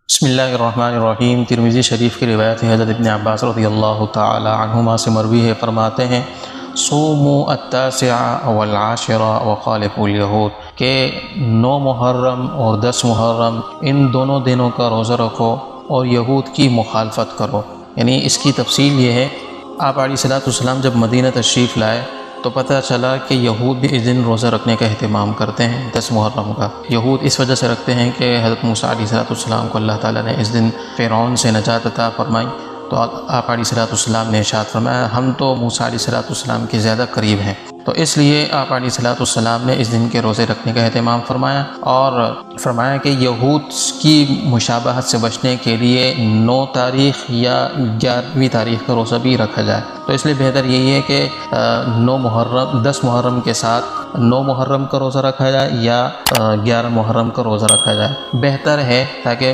بسم اللہ الرحمن الرحیم۔ ترمذی شریف کی روایت ہے، حضرت ابن عباس رضی اللہ تعالی عنہما سے مروی ہے، فرماتے ہیں صوموا التاسع والعاشر وخالفوا اليہود، کہ 9 محرم اور 10 محرم ان دونوں دنوں کا روزہ رکھو اور یہود کی مخالفت کرو۔ یعنی اس کی تفصیل یہ ہے، آپ علیہ الصلوۃ والسلام جب مدینہ تشریف لائے تو پتہ چلا کہ یہود بھی اس دن روزہ رکھنے کا اہتمام کرتے ہیں، 10 محرم کا۔ یہود اس وجہ سے رکھتے ہیں کہ حضرت موسیٰ علیہ الصلوۃ والسلام کو اللہ تعالیٰ نے اس دن فرعون سے نجات عطا فرمائی، تو آپ علیہ الصلوۃ والسلام نے ارشاد فرمایا ہم تو موسیٰ علیہ الصلوۃ والسلام کے زیادہ قریب ہیں، تو اس لیے آپ علیہ الصلوۃ والسلام نے اس دن کے روزے رکھنے کا اہتمام فرمایا، اور فرمایا کہ یہود کی مشابہت سے بچنے کے لیے 9 تاریخ یا 11ویں تاریخ کا روزہ بھی رکھا جائے۔ تو اس لیے بہتر یہی ہے کہ 10 محرم کے ساتھ 9 محرم کا روزہ رکھا جائے یا 11 محرم کا روزہ رکھا جائے، بہتر ہے، تاکہ